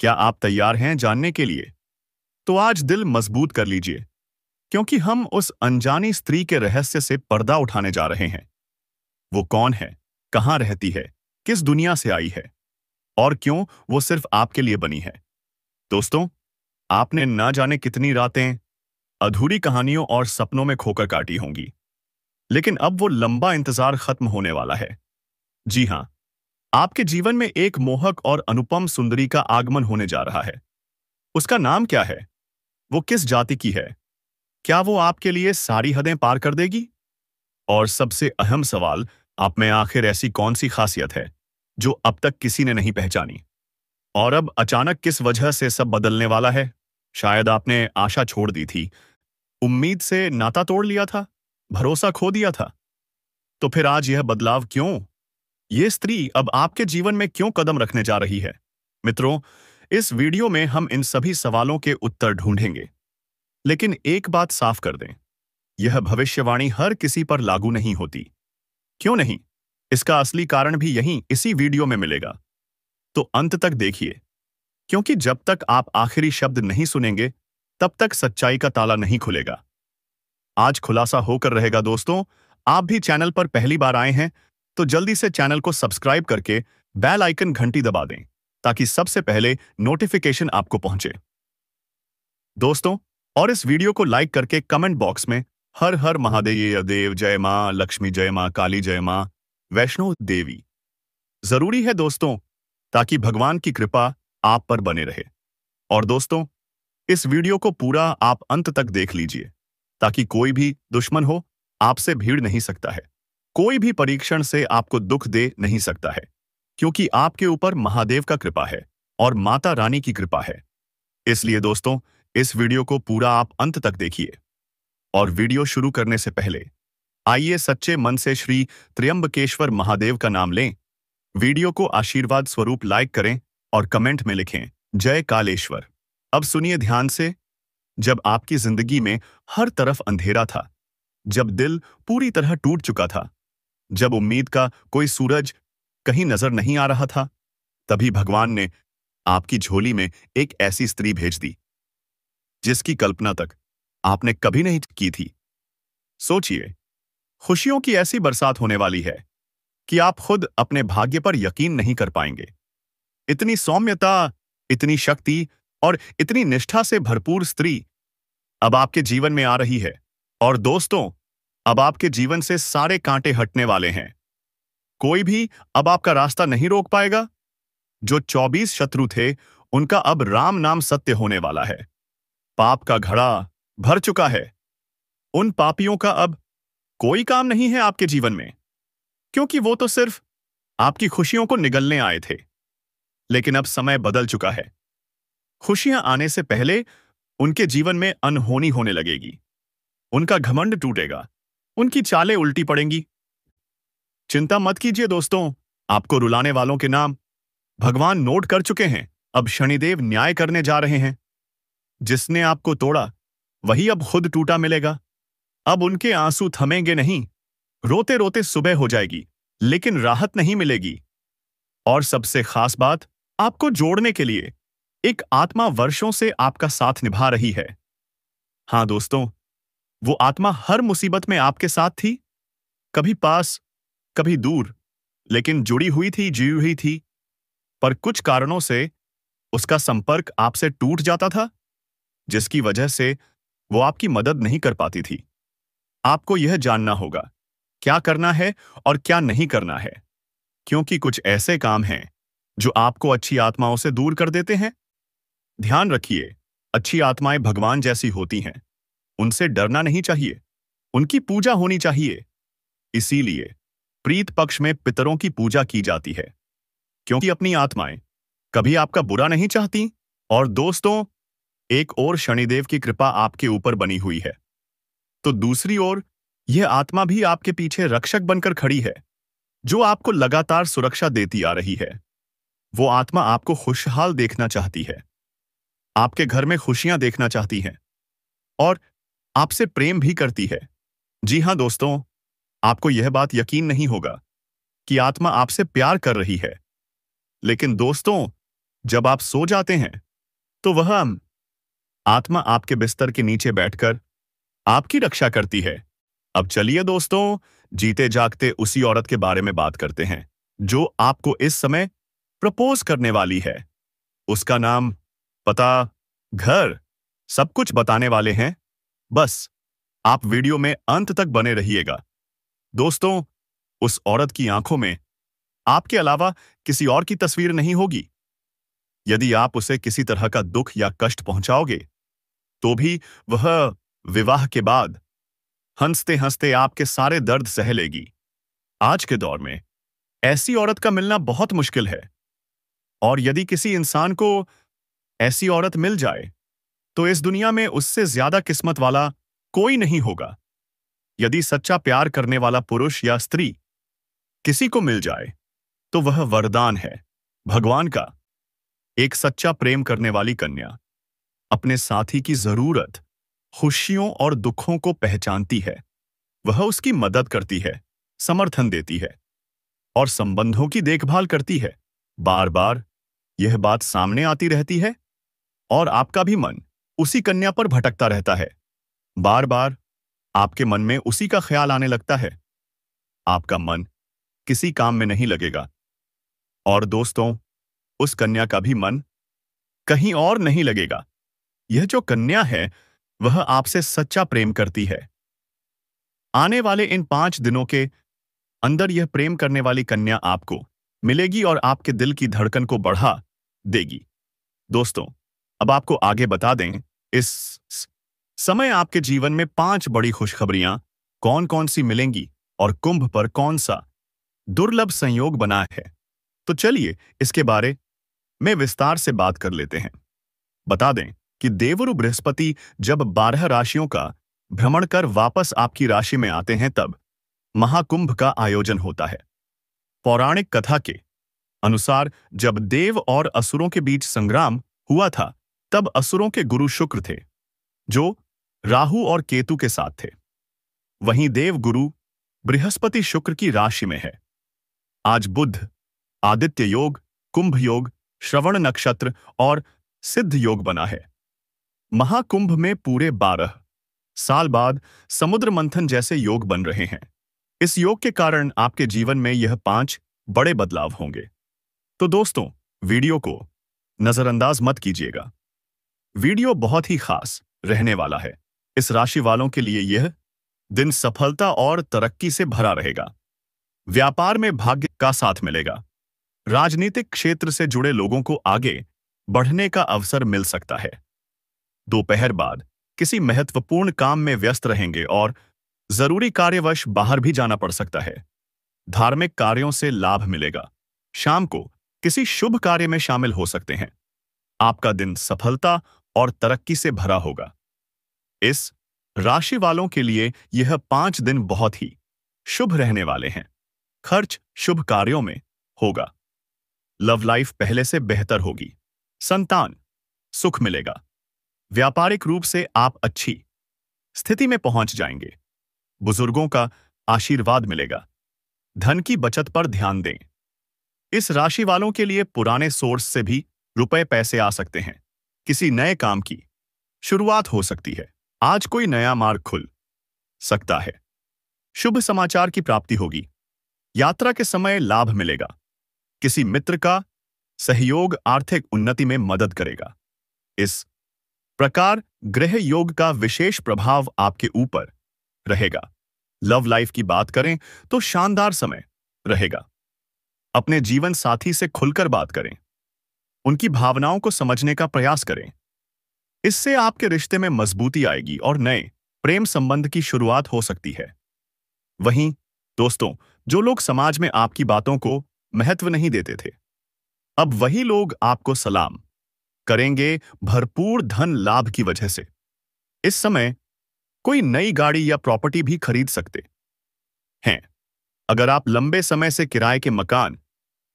क्या आप तैयार हैं जानने के लिए? तो आज दिल मजबूत कर लीजिए, क्योंकि हम उस अनजानी स्त्री के रहस्य से पर्दा उठाने जा रहे हैं। वो कौन है, कहाँ रहती है, किस दुनिया से आई है और क्यों वो सिर्फ आपके लिए बनी है। दोस्तों, आपने ना जाने कितनी रातें अधूरी कहानियों और सपनों में खोकर काटी होंगी, लेकिन अब वो लंबा इंतजार खत्म होने वाला है। जी हाँ, आपके जीवन में एक मोहक और अनुपम सुंदरी का आगमन होने जा रहा है। उसका नाम क्या है? वो किस जाति की है? क्या वो आपके लिए सारी हदें पार कर देगी? और सबसे अहम सवाल, आप में आखिर ऐसी कौन सी खासियत है जो अब तक किसी ने नहीं पहचानी? और अब अचानक किस वजह से सब बदलने वाला है? शायद आपने आशा छोड़ दी थी, उम्मीद से नाता तोड़ लिया था, भरोसा खो दिया था। तो फिर आज यह बदलाव क्यों? ये स्त्री अब आपके जीवन में क्यों कदम रखने जा रही है? मित्रों, इस वीडियो में हम इन सभी सवालों के उत्तर ढूंढेंगे। लेकिन एक बात साफ कर दें, यह भविष्यवाणी हर किसी पर लागू नहीं होती। क्यों नहीं? इसका असली कारण भी यहीं इसी वीडियो में मिलेगा। तो अंत तक देखिए, क्योंकि जब तक आप आखिरी शब्द नहीं सुनेंगे, तब तक सच्चाई का ताला नहीं खुलेगा। आज खुलासा होकर रहेगा दोस्तों। आप भी चैनल पर पहली बार आए हैं, तो जल्दी से चैनल को सब्सक्राइब करके बेल आइकन घंटी दबा दें, ताकि सबसे पहले नोटिफिकेशन आपको पहुंचे। दोस्तों, और इस वीडियो को लाइक करके कमेंट बॉक्स में हर हर महादेव देव, जय मां लक्ष्मी, जय मां काली, जय मां वैष्णो देवी जरूरी है दोस्तों, ताकि भगवान की कृपा आप पर बने रहे। और दोस्तों, इस वीडियो को पूरा आप अंत तक देख लीजिए, ताकि कोई भी दुश्मन हो आपसे भीड़ नहीं सकता है, कोई भी परीक्षण से आपको दुख दे नहीं सकता है, क्योंकि आपके ऊपर महादेव का कृपा है और माता रानी की कृपा है। इसलिए दोस्तों, इस वीडियो को पूरा आप अंत तक देखिए। और वीडियो शुरू करने से पहले आइए सच्चे मन से श्री त्र्यंबकेश्वर महादेव का नाम लें। वीडियो को आशीर्वाद स्वरूप लाइक करें और कमेंट में लिखें, जय कालेश्वर। अब सुनिए ध्यान से। जब आपकी जिंदगी में हर तरफ अंधेरा था, जब दिल पूरी तरह टूट चुका था, जब उम्मीद का कोई सूरज कहीं नजर नहीं आ रहा था, तभी भगवान ने आपकी झोली में एक ऐसी स्त्री भेज दी, जिसकी कल्पना तक आपने कभी नहीं की थी। सोचिए, खुशियों की ऐसी बरसात होने वाली है कि आप खुद अपने भाग्य पर यकीन नहीं कर पाएंगे। इतनी सौम्यता, इतनी शक्ति और इतनी निष्ठा से भरपूर स्त्री अब आपके जीवन में आ रही है। और दोस्तों, अब आपके जीवन से सारे कांटे हटने वाले हैं। कोई भी अब आपका रास्ता नहीं रोक पाएगा। जो 24 शत्रु थे, उनका अब राम नाम सत्य होने वाला है। पाप का घड़ा भर चुका है। उन पापियों का अब कोई काम नहीं है आपके जीवन में, क्योंकि वो तो सिर्फ आपकी खुशियों को निगलने आए थे। लेकिन अब समय बदल चुका है। खुशियां आने से पहले उनके जीवन में अनहोनी होने लगेगी। उनका घमंड टूटेगा, उनकी चालें उल्टी पड़ेंगी। चिंता मत कीजिए दोस्तों, आपको रुलाने वालों के नाम भगवान नोट कर चुके हैं। अब शनिदेव न्याय करने जा रहे हैं। जिसने आपको तोड़ा, वही अब खुद टूटा मिलेगा। अब उनके आंसू थमेंगे नहीं। रोते रोते सुबह हो जाएगी, लेकिन राहत नहीं मिलेगी। और सबसे खास बात, आपको जोड़ने के लिए एक आत्मा वर्षों से आपका साथ निभा रही है। हाँ दोस्तों, वो आत्मा हर मुसीबत में आपके साथ थी, कभी पास, कभी दूर, लेकिन जुड़ी हुई थी, जी हुई थी। पर कुछ कारणों से उसका संपर्क आपसे टूट जाता था, जिसकी वजह से वो आपकी मदद नहीं कर पाती थी। आपको यह जानना होगा क्या करना है और क्या नहीं करना है, क्योंकि कुछ ऐसे काम हैं जो आपको अच्छी आत्माओं से दूर कर देते हैं। ध्यान रखिए, अच्छी आत्माएं भगवान जैसी होती हैं। उनसे डरना नहीं चाहिए, उनकी पूजा होनी चाहिए। इसीलिए प्रीत पक्ष में पितरों की पूजा की जाती है, क्योंकि अपनी आत्माएं कभी आपका बुरा नहीं चाहती। और दोस्तों, एक और शनिदेव की कृपा आपके ऊपर बनी हुई है, तो दूसरी ओर यह आत्मा भी आपके पीछे रक्षक बनकर खड़ी है, जो आपको लगातार सुरक्षा देती आ रही है। वो आत्मा आपको खुशहाल देखना चाहती है, आपके घर में खुशियां देखना चाहती है और आपसे प्रेम भी करती है। जी हां दोस्तों, आपको यह बात यकीन नहीं होगा कि आत्मा आपसे प्यार कर रही है। लेकिन दोस्तों, जब आप सो जाते हैं तो वह आत्मा आपके बिस्तर के नीचे बैठकर आपकी रक्षा करती है। अब चलिए दोस्तों, जीते जागते उसी औरत के बारे में बात करते हैं जो आपको इस समय प्रपोज करने वाली है। उसका नाम, पता, घर, सब कुछ बताने वाले हैं। बस आप वीडियो में अंत तक बने रहिएगा। दोस्तों, उस औरत की आंखों में आपके अलावा किसी और की तस्वीर नहीं होगी। यदि आप उसे किसी तरह का दुख या कष्ट पहुंचाओगे तो भी वह विवाह के बाद हंसते हंसते आपके सारे दर्द सह लेगी। आज के दौर में ऐसी औरत का मिलना बहुत मुश्किल है, और यदि किसी इंसान को ऐसी औरत मिल जाए तो इस दुनिया में उससे ज्यादा किस्मत वाला कोई नहीं होगा। यदि सच्चा प्यार करने वाला पुरुष या स्त्री किसी को मिल जाए तो वह वरदान है भगवान का। एक सच्चा प्रेम करने वाली कन्या अपने साथी की जरूरत, खुशियों और दुखों को पहचानती है। वह उसकी मदद करती है, समर्थन देती है और संबंधों की देखभाल करती है। बार बार यह बात सामने आती रहती है और आपका भी मन उसी कन्या पर भटकता रहता है। बार बार आपके मन में उसी का ख्याल आने लगता है। आपका मन किसी काम में नहीं लगेगा, और दोस्तों, उस कन्या का भी मन कहीं और नहीं लगेगा। यह जो कन्या है वह आपसे सच्चा प्रेम करती है। आने वाले इन 5 दिनों के अंदर यह प्रेम करने वाली कन्या आपको मिलेगी और आपके दिल की धड़कन को बढ़ा देगी। दोस्तों, अब आपको आगे बता दें, इस समय आपके जीवन में 5 बड़ी खुशखबरियां कौन कौन सी मिलेंगी और कुंभ पर कौन सा दुर्लभ संयोग बना है। तो चलिए इसके बारे में विस्तार से बात कर लेते हैं। बता दें कि देवगुरु बृहस्पति जब 12 राशियों का भ्रमण कर वापस आपकी राशि में आते हैं तब महाकुंभ का आयोजन होता है। पौराणिक कथा के अनुसार जब देव और असुरों के बीच संग्राम हुआ था तब असुरों के गुरु शुक्र थे जो राहु और केतु के साथ थे। वहीं देव गुरु बृहस्पति शुक्र की राशि में है। आज बुध आदित्य योग, कुंभ योग, श्रवण नक्षत्र और सिद्ध योग बना है। महाकुंभ में पूरे 12 साल बाद समुद्र मंथन जैसे योग बन रहे हैं। इस योग के कारण आपके जीवन में यह 5 बड़े बदलाव होंगे। तो दोस्तों, वीडियो को नजरअंदाज मत कीजिएगा। वीडियो बहुत ही खास रहने वाला है। इस राशि वालों के लिए यह दिन सफलता और तरक्की से भरा रहेगा। व्यापार में भाग्य का साथ मिलेगा। राजनीतिक क्षेत्र से जुड़े लोगों को आगे बढ़ने का अवसर मिल सकता है। दोपहर बाद किसी महत्वपूर्ण काम में व्यस्त रहेंगे और जरूरी कार्यवश बाहर भी जाना पड़ सकता है। धार्मिक कार्यों से लाभ मिलेगा। शाम को किसी शुभ कार्य में शामिल हो सकते हैं। आपका दिन सफलता और तरक्की से भरा होगा। इस राशि वालों के लिए यह 5 दिन बहुत ही शुभ रहने वाले हैं। खर्च शुभ कार्यों में होगा। लव लाइफ पहले से बेहतर होगी। संतान सुख मिलेगा। व्यापारिक रूप से आप अच्छी स्थिति में पहुंच जाएंगे। बुजुर्गों का आशीर्वाद मिलेगा। धन की बचत पर ध्यान दें। इस राशि वालों के लिए पुराने सोर्स से भी रुपए पैसे आ सकते हैं। किसी नए काम की शुरुआत हो सकती है। आज कोई नया मार्ग खुल सकता है। शुभ समाचार की प्राप्ति होगी। यात्रा के समय लाभ मिलेगा। किसी मित्र का सहयोग आर्थिक उन्नति में मदद करेगा। इस प्रकार ग्रह योग का विशेष प्रभाव आपके ऊपर रहेगा। लव लाइफ की बात करें तो शानदार समय रहेगा। अपने जीवन साथी से खुलकर बात करें। उनकी भावनाओं को समझने का प्रयास करें। इससे आपके रिश्ते में मजबूती आएगी और नए प्रेम संबंध की शुरुआत हो सकती है। वहीं दोस्तों, जो लोग समाज में आपकी बातों को महत्व नहीं देते थे, अब वही लोग आपको सलाम करेंगे भरपूर धन लाभ की वजह से। इस समय कोई नई गाड़ी या प्रॉपर्टी भी खरीद सकते हैं। अगर आप लंबे समय से किराए के मकान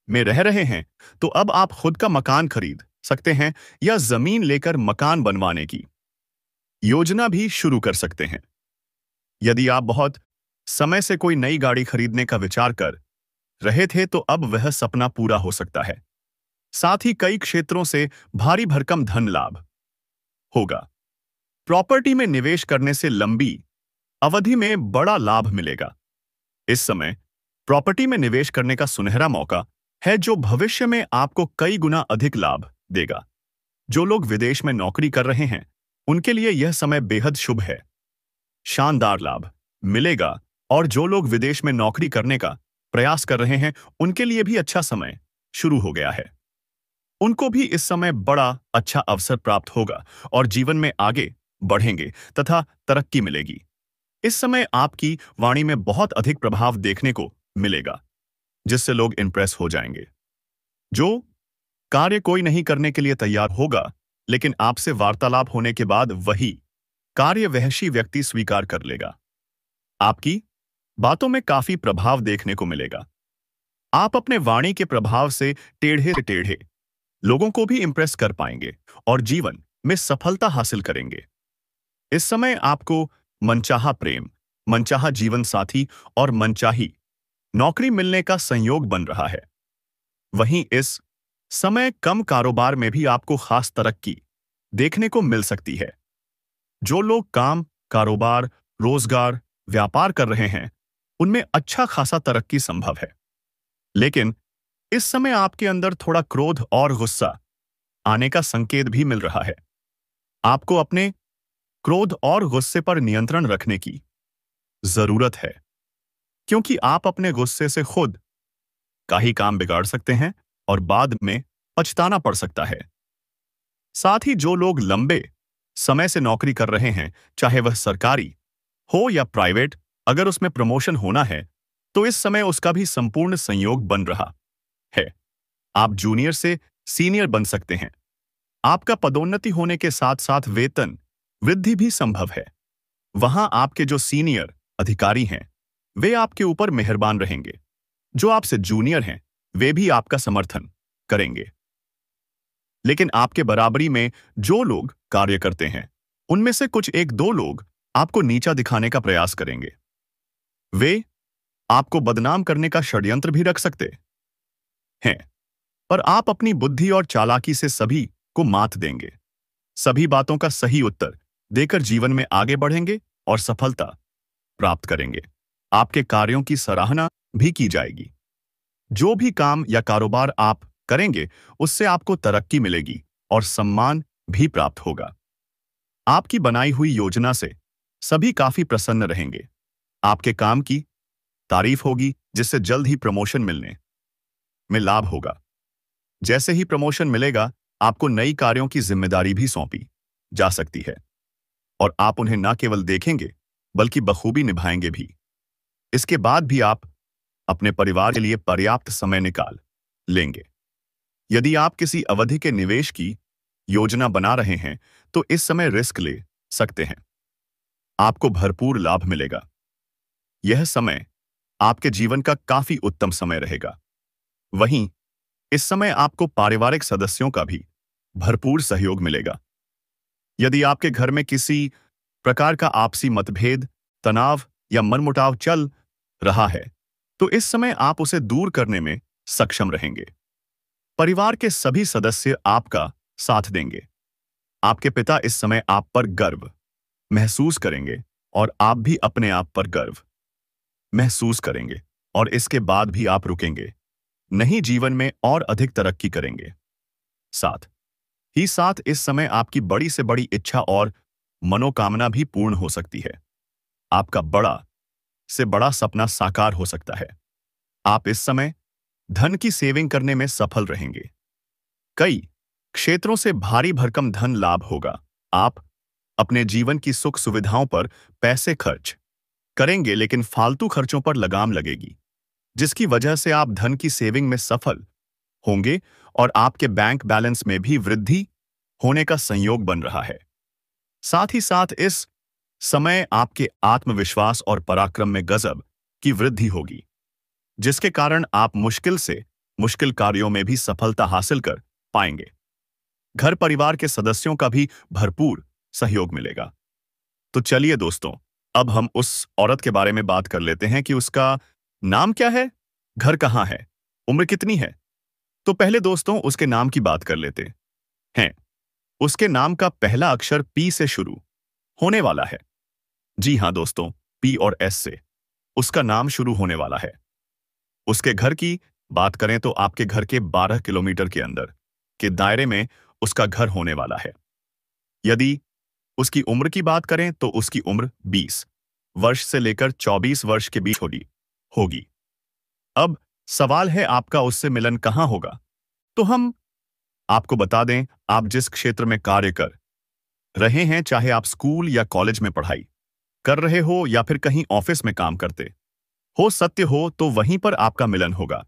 में रह रहे हैं तो अब आप खुद का मकान खरीद सकते हैं या जमीन लेकर मकान बनवाने की योजना भी शुरू कर सकते हैं। यदि आप बहुत समय से कोई नई गाड़ी खरीदने का विचार कर रहे थे तो अब वह सपना पूरा हो सकता है। साथ ही कई क्षेत्रों से भारी भरकम धन लाभ होगा। प्रॉपर्टी में निवेश करने से लंबी अवधि में बड़ा लाभ मिलेगा। इस समय प्रॉपर्टी में निवेश करने का सुनहरा मौका है जो भविष्य में आपको कई गुना अधिक लाभ देगा। जो लोग विदेश में नौकरी कर रहे हैं उनके लिए यह समय बेहद शुभ है। शानदार लाभ मिलेगा और जो लोग विदेश में नौकरी करने का प्रयास कर रहे हैं उनके लिए भी अच्छा समय शुरू हो गया है। उनको भी इस समय बड़ा अच्छा अवसर प्राप्त होगा और जीवन में आगे बढ़ेंगे तथा तरक्की मिलेगी। इस समय आपकी वाणी में बहुत अधिक प्रभाव देखने को मिलेगा जिससे लोग इंप्रेस हो जाएंगे। जो कार्य कोई नहीं करने के लिए तैयार होगा लेकिन आपसे वार्तालाप होने के बाद वही कार्य वहशी व्यक्ति स्वीकार कर लेगा। आपकी बातों में काफी प्रभाव देखने को मिलेगा। आप अपने वाणी के प्रभाव से टेढ़े से टेढ़े लोगों को भी इंप्रेस कर पाएंगे और जीवन में सफलता हासिल करेंगे। इस समय आपको मनचाहा प्रेम, मनचाहा जीवन साथी और मनचाही नौकरी मिलने का संयोग बन रहा है। वहीं इस समय कम कारोबार में भी आपको खास तरक्की देखने को मिल सकती है। जो लोग काम, कारोबार, रोजगार, व्यापार कर रहे हैं उनमें अच्छा खासा तरक्की संभव है। लेकिन इस समय आपके अंदर थोड़ा क्रोध और गुस्सा आने का संकेत भी मिल रहा है। आपको अपने क्रोध और गुस्से पर नियंत्रण रखने की जरूरत है क्योंकि आप अपने गुस्से से खुद का ही काम बिगाड़ सकते हैं और बाद में पछताना पड़ सकता है। साथ ही जो लोग लंबे समय से नौकरी कर रहे हैं, चाहे वह सरकारी हो या प्राइवेट, अगर उसमें प्रमोशन होना है तो इस समय उसका भी संपूर्ण संयोग बन रहा है। आप जूनियर से सीनियर बन सकते हैं। आपका पदोन्नति होने के साथ साथ वेतन वृद्धि भी संभव है। वहां आपके जो सीनियर अधिकारी हैं वे आपके ऊपर मेहरबान रहेंगे। जो आपसे जूनियर हैं वे भी आपका समर्थन करेंगे। लेकिन आपके बराबरी में जो लोग कार्य करते हैं उनमें से कुछ एक दो लोग आपको नीचा दिखाने का प्रयास करेंगे। वे आपको बदनाम करने का षड्यंत्र भी रख सकते हैं, पर आप अपनी बुद्धि और चालाकी से सभी को मात देंगे। सभी बातों का सही उत्तर देकर जीवन में आगे बढ़ेंगे और सफलता प्राप्त करेंगे। आपके कार्यों की सराहना भी की जाएगी। जो भी काम या कारोबार आप करेंगे उससे आपको तरक्की मिलेगी और सम्मान भी प्राप्त होगा। आपकी बनाई हुई योजना से सभी काफी प्रसन्न रहेंगे। आपके काम की तारीफ होगी जिससे जल्द ही प्रमोशन मिलने में लाभ होगा। जैसे ही प्रमोशन मिलेगा आपको नई कार्यों की जिम्मेदारी भी सौंपी जा सकती है और आप उन्हें न केवल देखेंगे बल्कि बखूबी निभाएंगे भी। इसके बाद भी आप अपने परिवार के लिए पर्याप्त समय निकाल लेंगे। यदि आप किसी अवधि के निवेश की योजना बना रहे हैं तो इस समय रिस्क ले सकते हैं। आपको भरपूर लाभ मिलेगा। यह समय आपके जीवन का काफी उत्तम समय रहेगा। वहीं इस समय आपको पारिवारिक सदस्यों का भी भरपूर सहयोग मिलेगा। यदि आपके घर में किसी प्रकार का आपसी मतभेद, तनाव या मनमुटाव चल रहा है तो इस समय आप उसे दूर करने में सक्षम रहेंगे। परिवार के सभी सदस्य आपका साथ देंगे। आपके पिता इस समय आप पर गर्व महसूस करेंगे और आप भी अपने आप पर गर्व महसूस करेंगे और इसके बाद भी आप रुकेंगे नहीं, जीवन में और अधिक तरक्की करेंगे। साथ इस समय आपकी बड़ी से बड़ी इच्छा और मनोकामना भी पूर्ण हो सकती है। आपका बड़ा से बड़ा सपना साकार हो सकता है। आप इस समय धन की सेविंग करने में सफल रहेंगे। कई क्षेत्रों से भारी भरकम धन लाभ होगा। आप अपने जीवन की सुख सुविधाओं पर पैसे खर्च करेंगे लेकिन फालतू खर्चों पर लगाम लगेगी जिसकी वजह से आप धन की सेविंग में सफल होंगे और आपके बैंक बैलेंस में भी वृद्धि होने का संयोग बन रहा है। साथ ही साथ इस समय आपके आत्मविश्वास और पराक्रम में गजब की वृद्धि होगी जिसके कारण आप मुश्किल से मुश्किल कार्यों में भी सफलता हासिल कर पाएंगे। घर परिवार के सदस्यों का भी भरपूर सहयोग मिलेगा। तो चलिए दोस्तों, अब हम उस औरत के बारे में बात कर लेते हैं कि उसका नाम क्या है, घर कहाँ है, उम्र कितनी है तो पहले दोस्तों उसके नाम की बात कर लेते हैं। उसके नाम का पहला अक्षर पी से शुरू होने वाला है। जी हाँ दोस्तों, पी और एस से उसका नाम शुरू होने वाला है। उसके घर की बात करें तो आपके घर के 12 किलोमीटर के अंदर के दायरे में उसका घर होने वाला है। यदि उसकी उम्र की बात करें तो उसकी उम्र 20 वर्ष से लेकर 24 वर्ष के बीच होगी। अब सवाल है आपका उससे मिलन कहाँ होगा? तो हम आपको बता दें, आप जिस क्षेत्र में कार्य कर रहे हैं, चाहे आप स्कूल या कॉलेज में पढ़ाई कर रहे हो या फिर कहीं ऑफिस में काम करते हो, सत्य हो तो वहीं पर आपका मिलन होगा।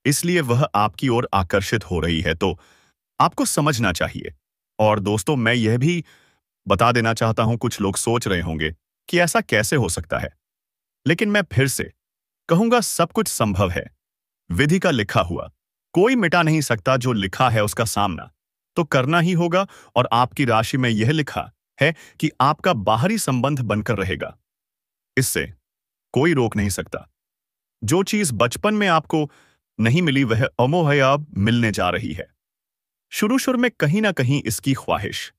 इसलिए वह आपकी ओर आकर्षित हो रही है, तो आपको समझना चाहिए। और दोस्तों मैं यह भी बता देना चाहता हूं, कुछ लोग सोच रहे होंगे कि ऐसा कैसे हो सकता है, लेकिन मैं फिर से कहूंगा सब कुछ संभव है। विधि का लिखा हुआ कोई मिटा नहीं सकता, जो लिखा है उसका सामना तो करना ही होगा। और आपकी राशि में यह लिखा है कि आपका बाहरी संबंध बनकर रहेगा, इससे कोई रोक नहीं सकता। जो चीज बचपन में आपको नहीं मिली वह अमोह अब मिलने जा रही है। शुरू शुरू में कहीं ना कहीं इसकी ख्वाहिश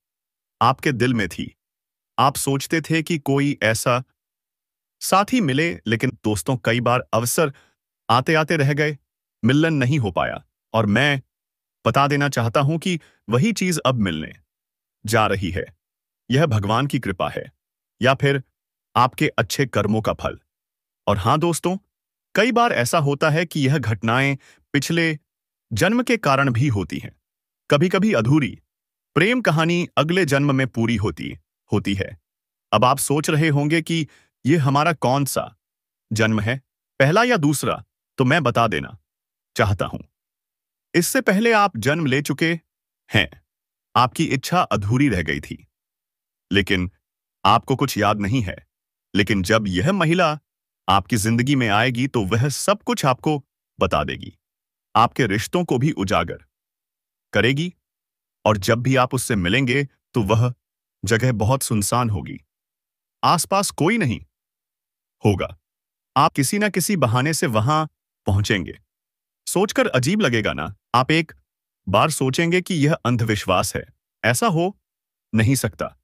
आपके दिल में थी। आप सोचते थे कि कोई ऐसा साथी मिले, लेकिन दोस्तों कई बार अवसर आते आते रह गए, मिलन नहीं हो पाया। और मैं बता देना चाहता हूं कि वही चीज अब मिलने जा रही है। यह भगवान की कृपा है या फिर आपके अच्छे कर्मों का फल। और हां दोस्तों, कई बार ऐसा होता है कि यह घटनाएं पिछले जन्म के कारण भी होती हैं। कभी कभी अधूरी प्रेम कहानी अगले जन्म में पूरी होती है। अब आप सोच रहे होंगे कि यह हमारा कौन सा जन्म है, पहला या दूसरा? तो मैं बता देना चाहता हूं, इससे पहले आप जन्म ले चुके हैं। आपकी इच्छा अधूरी रह गई थी, लेकिन आपको कुछ याद नहीं है। लेकिन जब यह महिला आपकी जिंदगी में आएगी तो वह सब कुछ आपको बता देगी, आपके रिश्तों को भी उजागर करेगी। और जब भी आप उससे मिलेंगे तो वह जगह बहुत सुनसान होगी, आसपास कोई नहीं होगा। आप किसी ना किसी बहाने से वहां पहुंचेंगे। सोचकर अजीब लगेगा ना? आप एक बार सोचेंगे कि यह अंधविश्वास है, ऐसा हो नहीं सकता।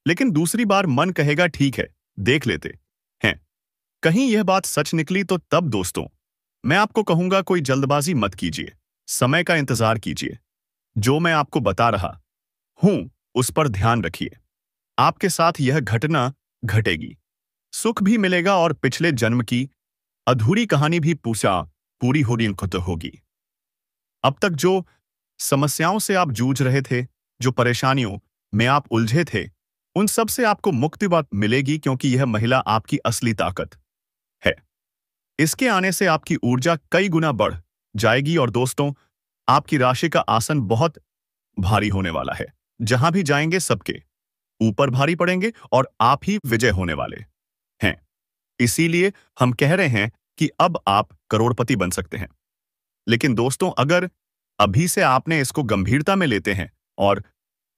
लेकिन दूसरी बार मन कहेगा ठीक है, देख लेते हैं, कहीं यह बात सच निकली तो। तब दोस्तों मैं आपको कहूंगा, कोई जल्दबाजी मत कीजिए, समय का इंतजार कीजिए। जो मैं आपको बता रहा हूं उस पर ध्यान रखिए। आपके साथ यह घटना घटेगी, सुख भी मिलेगा और पिछले जन्म की अधूरी कहानी भी पूरी होगी। अब तक जो समस्याओं से आप जूझ रहे थे, जो परेशानियों में आप उलझे थे, उन सब से आपको मुक्ति मिलेगी, क्योंकि यह महिला आपकी असली ताकत है। इसके आने से आपकी ऊर्जा कई गुना बढ़ जाएगी। और दोस्तों आपकी राशि का आसन बहुत भारी होने वाला है। जहां भी जाएंगे सबके ऊपर भारी पड़ेंगे और आप ही विजय होने वाले हैं। इसीलिए हम कह रहे हैं कि अब आप करोड़पति बन सकते हैं। लेकिन दोस्तों अगर अभी से आपने इसको गंभीरता में लेते हैं और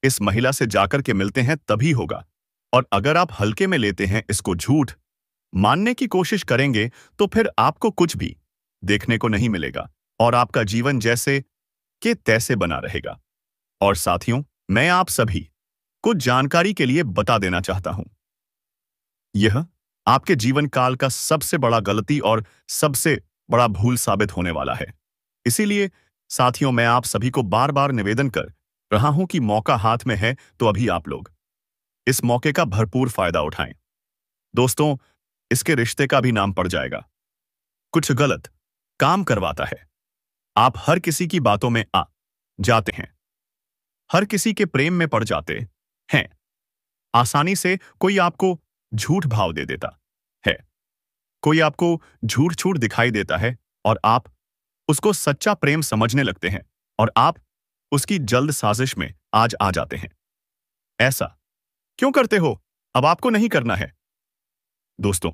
इस महिला से जाकर के मिलते हैं तभी होगा। और अगर आप हल्के में लेते हैं, इसको झूठ मानने की कोशिश करेंगे, तो फिर आपको कुछ भी देखने को नहीं मिलेगा और आपका जीवन जैसे के तैसे बना रहेगा। और साथियों मैं आप सभी कुछ जानकारी के लिए बता देना चाहता हूं, यह आपके जीवन काल का सबसे बड़ा गलती और सबसे बड़ा भूल साबित होने वाला है। इसीलिए साथियों मैं आप सभी को बार बार निवेदन कर रहा हूं कि मौका हाथ में है तो अभी आप लोग इस मौके का भरपूर फायदा उठाएं। दोस्तों इसके रिश्ते का भी नाम पड़ जाएगा, कुछ गलत काम करवाता है। आप हर किसी की बातों में आ जाते हैं, हर किसी के प्रेम में पड़ जाते हैं। आसानी से कोई आपको झूठ भाव दे देता है, कोई आपको झूठ छूट दिखाई देता है और आप उसको सच्चा प्रेम समझने लगते हैं और आप उसकी जल्द साजिश में आज आ जाते हैं। ऐसा क्यों करते हो? अब आपको नहीं करना है। दोस्तों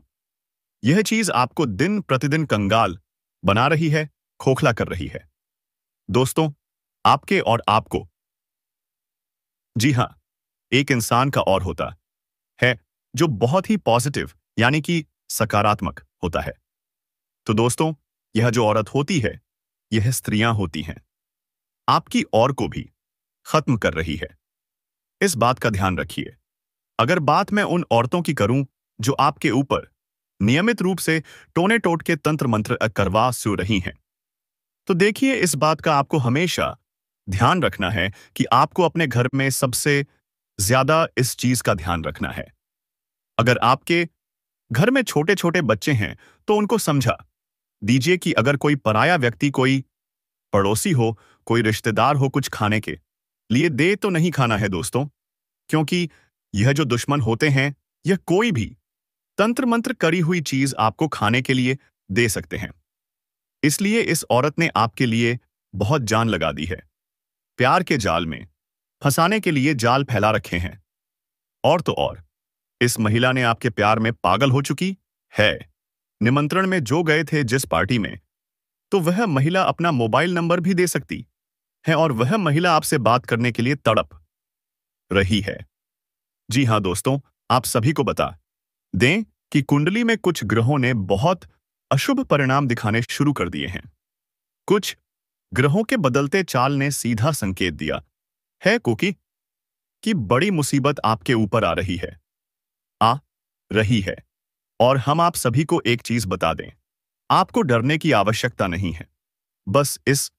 यह चीज आपको दिन प्रतिदिन कंगाल बना रही है, खोखला कर रही है। दोस्तों आपके और आपको, जी हां, एक इंसान का और होता है जो बहुत ही पॉजिटिव यानी कि सकारात्मक होता है। तो दोस्तों यह जो औरत होती है यह स्त्रियां होती हैं। आपकी और को भी खत्म कर रही है। इस बात का ध्यान रखिए। अगर बात मैं उन औरतों की करूं जो आपके ऊपर नियमित रूप से टोने टोट के तंत्र मंत्र करवा सो रही हैं, तो देखिए, इस बात का आपको हमेशा ध्यान रखना है कि आपको अपने घर में सबसे ज्यादा इस चीज का ध्यान रखना है। अगर आपके घर में छोटे छोटे बच्चे हैं तो उनको समझा दीजिए कि अगर कोई पराया व्यक्ति, कोई पड़ोसी हो, कोई रिश्तेदार हो, कुछ खाने के लिए दे तो नहीं खाना है दोस्तों, क्योंकि यह जो दुश्मन होते हैं, यह कोई भी तंत्र मंत्र करी हुई चीज आपको खाने के लिए दे सकते हैं। इसलिए इस औरत ने आपके लिए बहुत जान लगा दी है, प्यार के जाल में फंसाने के लिए जाल फैला रखे हैं। और तो और, इस महिला ने आपके प्यार में पागल हो चुकी है। निमंत्रण में जो गए थे जिस पार्टी में, तो वह महिला अपना मोबाइल नंबर भी दे सकती है और वह महिला आपसे बात करने के लिए तड़प रही है। जी हां दोस्तों, आप सभी को बता दें कि कुंडली में कुछ ग्रहों ने बहुत अशुभ परिणाम दिखाने शुरू कर दिए हैं। कुछ ग्रहों के बदलते चाल ने सीधा संकेत दिया है कि बड़ी मुसीबत आपके ऊपर आ रही है। और हम आप सभी को एक चीज बता दें, आपको डरने की आवश्यकता नहीं है। बस इस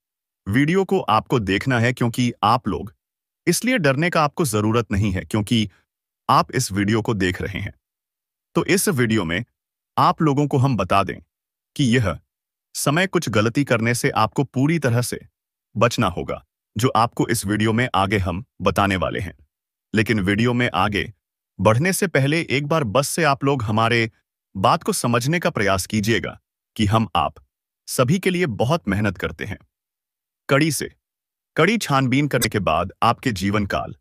वीडियो को आपको देखना है, क्योंकि आप लोग, इसलिए डरने का आपको जरूरत नहीं है क्योंकि आप इस वीडियो को देख रहे हैं। तो इस वीडियो में आप लोगों को हम बता दें कि यह समय कुछ गलती करने से आपको पूरी तरह से बचना होगा, जो आपको इस वीडियो में आगे हम बताने वाले हैं। लेकिन वीडियो में आगे बढ़ने से पहले एक बार बस से आप लोग हमारे बात को समझने का प्रयास कीजिएगा कि हम आप सभी के लिए बहुत मेहनत करते हैं। कड़ी छानबीन करने के बाद आपके जीवन काल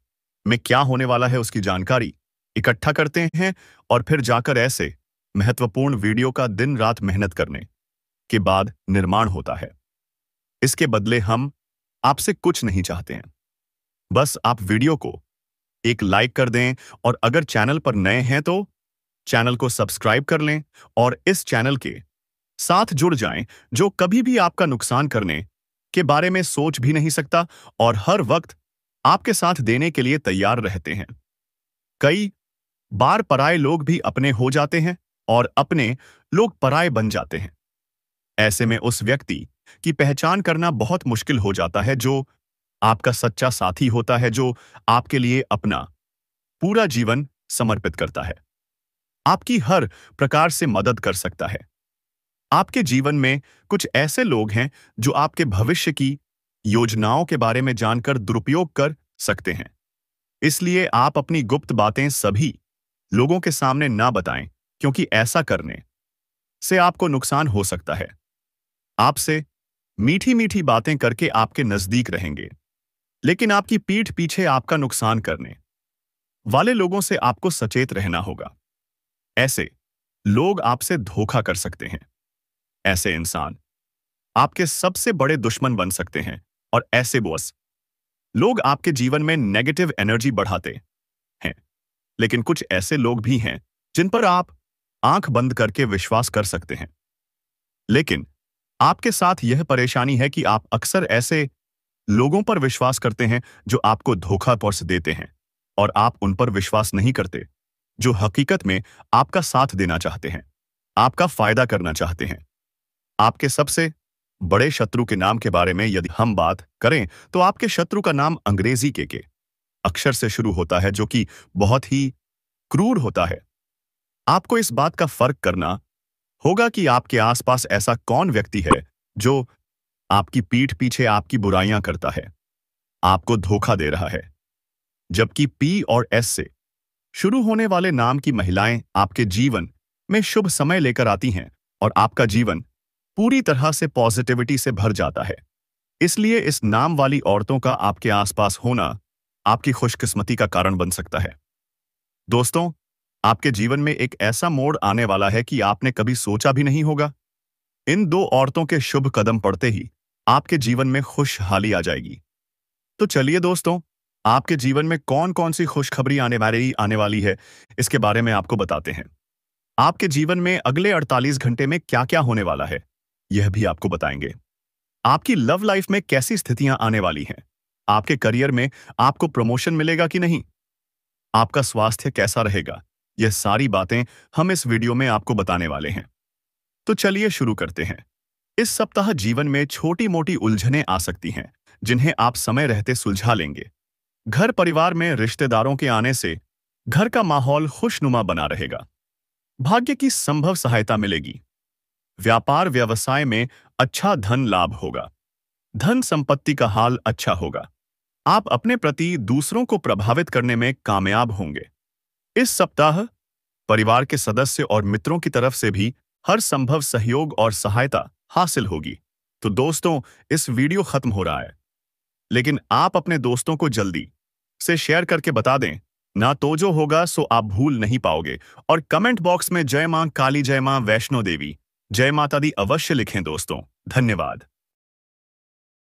में क्या होने वाला है उसकी जानकारी इकट्ठा करते हैं और फिर जाकर ऐसे महत्वपूर्ण वीडियो का दिन रात मेहनत करने के बाद निर्माण होता है। इसके बदले हम आपसे कुछ नहीं चाहते हैं, बस आप वीडियो को एक लाइक कर दें और अगर चैनल पर नए हैं तो चैनल को सब्सक्राइब कर लें और इस चैनल के साथ जुड़ जाएं, जो कभी भी आपका नुकसान करने के बारे में सोच भी नहीं सकता और हर वक्त आपके साथ देने के लिए तैयार रहते हैं। कई बार पराये लोग भी अपने हो जाते हैं और अपने लोग पराये बन जाते हैं। ऐसे में उस व्यक्ति की पहचान करना बहुत मुश्किल हो जाता है, जो आपका सच्चा साथी होता है, जो आपके लिए अपना पूरा जीवन समर्पित करता है, आपकी हर प्रकार से मदद कर सकता है। आपके जीवन में कुछ ऐसे लोग हैं जो आपके भविष्य की योजनाओं के बारे में जानकर दुरुपयोग कर सकते हैं। इसलिए आप अपनी गुप्त बातें सभी लोगों के सामने ना बताएं, क्योंकि ऐसा करने से आपको नुकसान हो सकता है। आपसे मीठी मीठी बातें करके आपके नजदीक रहेंगे, लेकिन आपकी पीठ पीछे आपका नुकसान करने वाले लोगों से आपको सचेत रहना होगा। ऐसे लोग आपसे धोखा कर सकते हैं। ऐसे इंसान आपके सबसे बड़े दुश्मन बन सकते हैं और ऐसे बॉस लोग आपके जीवन में नेगेटिव एनर्जी बढ़ाते हैं। लेकिन कुछ ऐसे लोग भी हैं जिन पर आप आंख बंद करके विश्वास कर सकते हैं। लेकिन आपके साथ यह परेशानी है कि आप अक्सर ऐसे लोगों पर विश्वास करते हैं जो आपको धोखा पहुंच देते हैं और आप उन पर विश्वास नहीं करते, जो हकीकत में आपका साथ देना चाहते हैं, आपका फायदा करना चाहते हैं। आपके सबसे बड़े शत्रु के नाम के बारे में यदि हम बात करें तो आपके शत्रु का नाम अंग्रेजी के अक्षर से शुरू होता है, जो कि बहुत ही क्रूर होता है। आपको इस बात का फर्क करना होगा कि आपके आसपास ऐसा कौन व्यक्ति है जो आपकी पीठ पीछे आपकी बुराइयां करता है, आपको धोखा दे रहा है। जबकि पी और एस से शुरू होने वाले नाम की महिलाएं आपके जीवन में शुभ समय लेकर आती हैं और आपका जीवन पूरी तरह से पॉजिटिविटी से भर जाता है। इसलिए इस नाम वाली औरतों का आपके आसपास होना आपकी खुशकिस्मती का कारण बन सकता है। दोस्तों, आपके जीवन में एक ऐसा मोड़ आने वाला है कि आपने कभी सोचा भी नहीं होगा। इन दो औरतों के शुभ कदम पड़ते ही आपके जीवन में खुशहाली आ जाएगी। तो चलिए दोस्तों, आपके जीवन में कौन कौन सी खुशखबरी आने वाली है, इसके बारे में आपको बताते हैं। आपके जीवन में अगले 48 घंटे में क्या क्या होने वाला है, यह भी आपको बताएंगे। आपकी लव लाइफ में कैसी स्थितियां आने वाली हैं, आपके करियर में आपको प्रमोशन मिलेगा कि नहीं, आपका स्वास्थ्य कैसा रहेगा, यह सारी बातें हम इस वीडियो में आपको बताने वाले हैं। तो चलिए शुरू करते हैं। इस सप्ताह जीवन में छोटी मोटी उलझनें आ सकती हैं, जिन्हें आप समय रहते सुलझा लेंगे। घर परिवार में रिश्तेदारों के आने से घर का माहौल खुशनुमा बना रहेगा। भाग्य की संभव सहायता मिलेगी। व्यापार व्यवसाय में अच्छा धन लाभ होगा। धन संपत्ति का हाल अच्छा होगा। आप अपने प्रति दूसरों को प्रभावित करने में कामयाब होंगे। इस सप्ताह परिवार के सदस्य और मित्रों की तरफ से भी हर संभव सहयोग और सहायता हासिल होगी। तो दोस्तों, इस वीडियो खत्म हो रहा है, लेकिन आप अपने दोस्तों को जल्दी से शेयर करके बता दें, ना तो जो होगा सो आप भूल नहीं पाओगे। और कमेंट बॉक्स में जय मां काली, जय मां वैष्णो देवी, जय माता दी अवश्य लिखें दोस्तों। धन्यवाद।